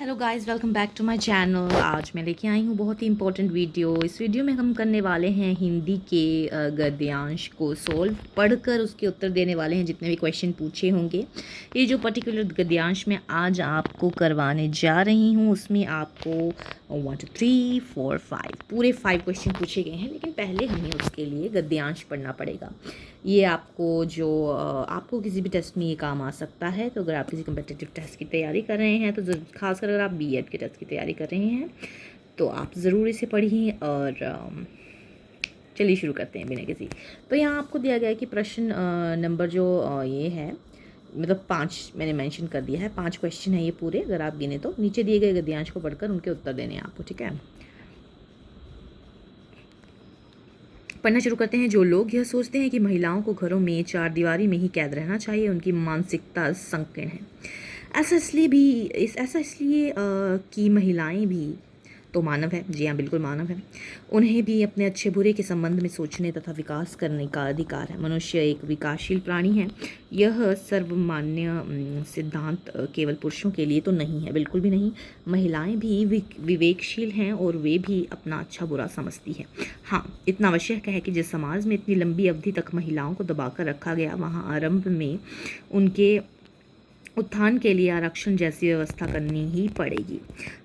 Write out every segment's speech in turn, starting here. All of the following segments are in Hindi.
Hello guys, welcome back to my channel. आज मैं लेके आई हूँ बहुत ही इंपॉर्टेंट वीडियो। इस वीडियो में हम करने वाले हैं हिंदी के गद्यांश को सोल्व, पढ़कर उसके उत्तर देने वाले हैं जितने भी क्वेश्चन पूछे होंगे। ये जो पर्टिकुलर गद्यांश मैं आज आपको करवाने जा रही हूँ उसमें आपको 1 2 3 4 5 पूरे 5 क्वेश्चन पूछे गए हैं, लेकिन पहले हमें उसके लिए गद्यांश पढ़ना पड़ेगा। ये आपको किसी भी टेस्ट में ये काम आ सकता है। तो अगर आप किसी कम्पिटिटिव टेस्ट की तैयारी कर रहे हैं, तो खासकर अगर आप बीएड के टेस्ट की तैयारी कर रहे हैं तो आप ज़रूर इसे पढ़िए। और चलिए शुरू करते हैं बिना किसी। तो यहाँ आपको दिया गया है कि प्रश्न नंबर जो ये है, मतलब 5 मैंने मेंशन कर दिया है। 5 क्वेश्चन है ये पूरे, अगर आप गिने तो नीचे दिए गए गद्यांश को पढ़कर उनके उत्तर देने हैं आपको, ठीक है। पढ़ना शुरू करते हैं। जो लोग यह सोचते हैं कि महिलाओं को घरों में चार दीवारी में ही कैद रहना चाहिए, उनकी मानसिकता संकीर्ण है। ऐसा इसलिए कि महिलाएं भी तो मानव है। जी हाँ, बिल्कुल मानव है। उन्हें भी अपने अच्छे बुरे के संबंध में सोचने तथा विकास करने का अधिकार है। मनुष्य एक विकासशील प्राणी है। यह सर्वमान्य सिद्धांत केवल पुरुषों के लिए तो नहीं है, बिल्कुल भी नहीं। महिलाएं भी विवेकशील हैं और वे भी अपना अच्छा बुरा समझती है। हाँ, इतना आवश्यक है कि जिस समाज में इतनी लंबी अवधि तक महिलाओं को दबाकर रखा गया, वहाँ आरंभ में उनके उत्थान के लिए आरक्षण जैसी व्यवस्था करनी ही पड़ेगी।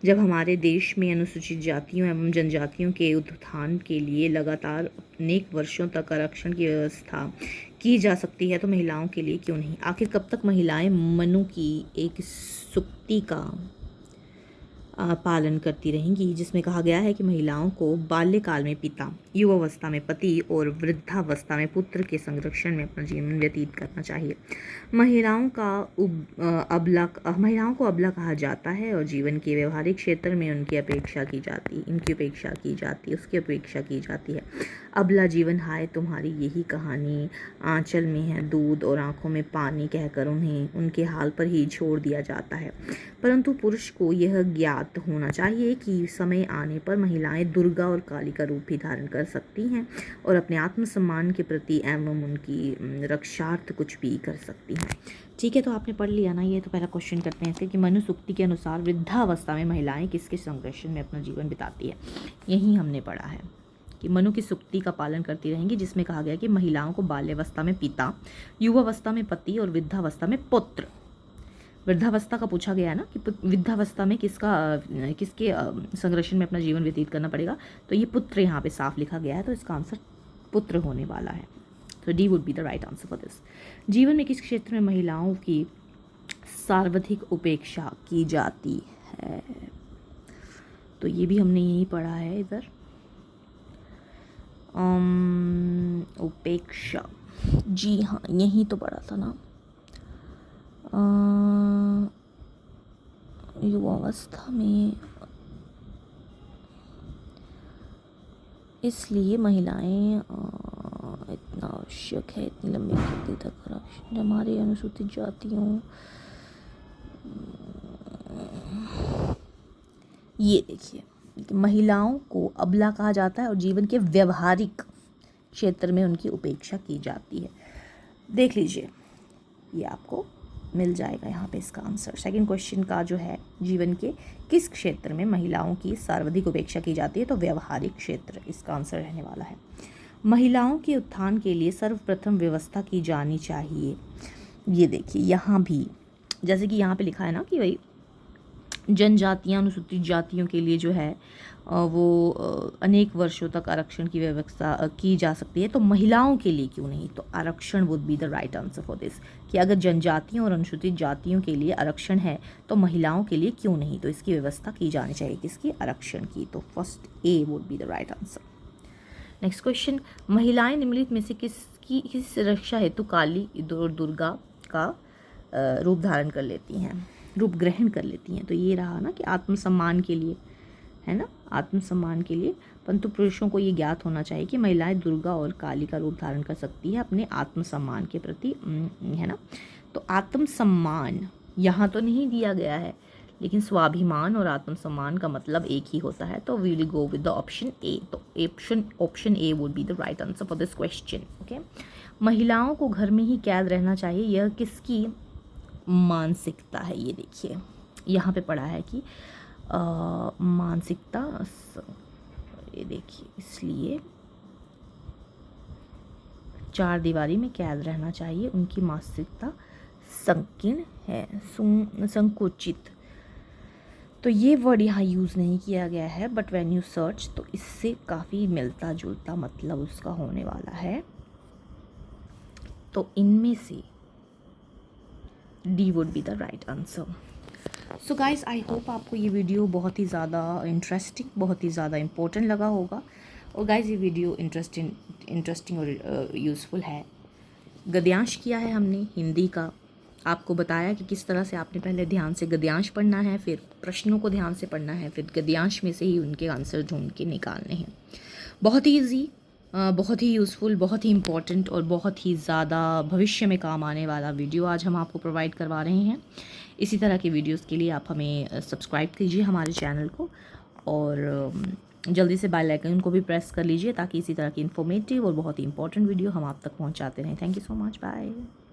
जब हमारे देश में अनुसूचित जातियों एवं जनजातियों के उत्थान के लिए लगातार अनेक वर्षों तक आरक्षण की व्यवस्था की जा सकती है, तो महिलाओं के लिए क्यों नहीं? आखिर कब तक महिलाएं मनु की एक सूक्ति का पालन करती रहेंगी, जिसमें कहा गया है कि महिलाओं को बाल्यकाल में पिता, युवावस्था में पति और वृद्धावस्था में पुत्र के संरक्षण में अपना जीवन व्यतीत करना चाहिए। महिलाओं को अबला कहा जाता है और जीवन के व्यवहारिक क्षेत्र में उसकी अपेक्षा की जाती है। अबला जीवन हाय तुम्हारी यही कहानी, आंचल में है दूध और आंखों में पानी कहकर उन्हें उनके हाल पर ही छोड़ दिया जाता है। परंतु पुरुष को यह ज्ञात होना चाहिए कि समय आने पर महिलाएं दुर्गा और काली का रूप भी धारण कर सकती हैं और अपने आत्मसम्मान के प्रति एवं उनकी रक्षार्थ कुछ भी कर सकती हैं। ठीक है, तो आपने पढ़ लिया ना ये। तो पहला क्वेश्चन करते हैं इसके कि मनु सूक्ति के अनुसार वृद्धावस्था में महिलाएं किसके संरक्षण में अपना जीवन बिताती है। यही हमने पढ़ा है कि मनु की सूक्ति का पालन करती रहेंगी, जिसमें कहा गया कि महिलाओं को बाल्यावस्था में पिता, युवावस्था में पति और वृद्धावस्था में पुत्र। वृद्धावस्था का पूछा गया है ना कि वृद्धावस्था में किसके संरक्षण में अपना जीवन व्यतीत करना पड़ेगा, तो ये पुत्र यहाँ पे साफ लिखा गया है, तो इसका आंसर पुत्र होने वाला है। तो D would be the right answer for this. जीवन में किस क्षेत्र में महिलाओं की सर्वाधिक उपेक्षा की जाती है, तो ये भी हमने यही पढ़ा है इधर। उपेक्षा, जी हाँ, यही तो पढ़ा था ना। युवावस्था में इसलिए महिलाएं इतना आवश्यक है, इतनी लंबी अवधि तक आरक्षण हमारे अनुसूचित जातियों। ये देखिए, महिलाओं को अबला कहा जाता है और जीवन के व्यवहारिक क्षेत्र में उनकी उपेक्षा की जाती है। देख लीजिए, ये आपको मिल जाएगा यहाँ पे इसका आंसर। सेकंड क्वेश्चन का जो है, जीवन के किस क्षेत्र में महिलाओं की सर्वाधिक उपेक्षा की जाती है, तो व्यवहारिक क्षेत्र इसका आंसर रहने वाला है। महिलाओं के उत्थान के लिए सर्वप्रथम व्यवस्था की जानी चाहिए। ये देखिए, यहाँ भी जैसे कि यहाँ पे लिखा है ना कि भाई जनजातियाँ, अनुसूचित जातियों के लिए जो है वो अनेक वर्षों तक आरक्षण की व्यवस्था की जा सकती है, तो महिलाओं के लिए क्यों नहीं? तो आरक्षण would be the right answer for this, कि अगर जनजातियों और अनुसूचित जातियों के लिए आरक्षण है तो महिलाओं के लिए क्यों नहीं? तो इसकी व्यवस्था की जानी चाहिए, किसकी? आरक्षण की। तो first A would be the right answer. Next question, महिलाएं निम्नलिखित में से किस रक्षा हेतु काली और दुर्गा का रूप धारण कर लेती हैं, रूप ग्रहण कर लेती हैं? तो ये रहा ना कि आत्मसम्मान के लिए, है ना, आत्मसम्मान के लिए। परंतु पुरुषों को ये ज्ञात होना चाहिए कि महिलाएं दुर्गा और काली का रूप धारण कर सकती है अपने आत्मसम्मान के प्रति, है ना। तो आत्मसम्मान यहाँ तो नहीं दिया गया है, लेकिन स्वाभिमान और आत्मसम्मान का मतलब एक ही होता है। तो we will go with the option A. तो option A would be the right answer for this question. Okay, महिलाओं को घर में ही कैद रहना चाहिए, यह किसकी मानसिकता है? ये देखिए, यहाँ पे पढ़ा है कि मानसिकता, ये देखिए, इसलिए 4 दीवारी में कैद रहना चाहिए, उनकी मानसिकता संकीर्ण है, संकुचित। तो ये वर्ड यहाँ यूज़ नहीं किया गया है, बट व्हेन यू सर्च तो इससे काफ़ी मिलता जुलता मतलब उसका होने वाला है। तो इनमें से D would be the right answer. So guys, I hope आपको ये वीडियो बहुत ही ज़्यादा इंटरेस्टिंग, बहुत ही ज़्यादा इम्पोर्टेंट लगा होगा। और गाइस, ये वीडियो इंटरेस्टिंग और यूज़फुल है। गद्यांश किया है हमने हिंदी का, आपको बताया कि किस तरह से आपने पहले ध्यान से गद्यांश पढ़ना है, फिर प्रश्नों को ध्यान से पढ़ना है, फिर गद्यांश में से ही उनके आंसर ढूंढ के निकालने हैं। बहुत ही ईजी, बहुत ही यूज़फुल, बहुत ही इम्पॉर्टेंट और बहुत ही ज़्यादा भविष्य में काम आने वाला वीडियो आज हम आपको प्रोवाइड करवा रहे हैं। इसी तरह के वीडियोस के लिए आप हमें सब्सक्राइब कीजिए हमारे चैनल को, और जल्दी से बेल आइकन को भी प्रेस कर लीजिए ताकि इसी तरह की इन्फॉर्मेटिव और बहुत ही इंपॉर्टेंट वीडियो हम आप तक पहुंचाते रहें। Thank you so much, bye.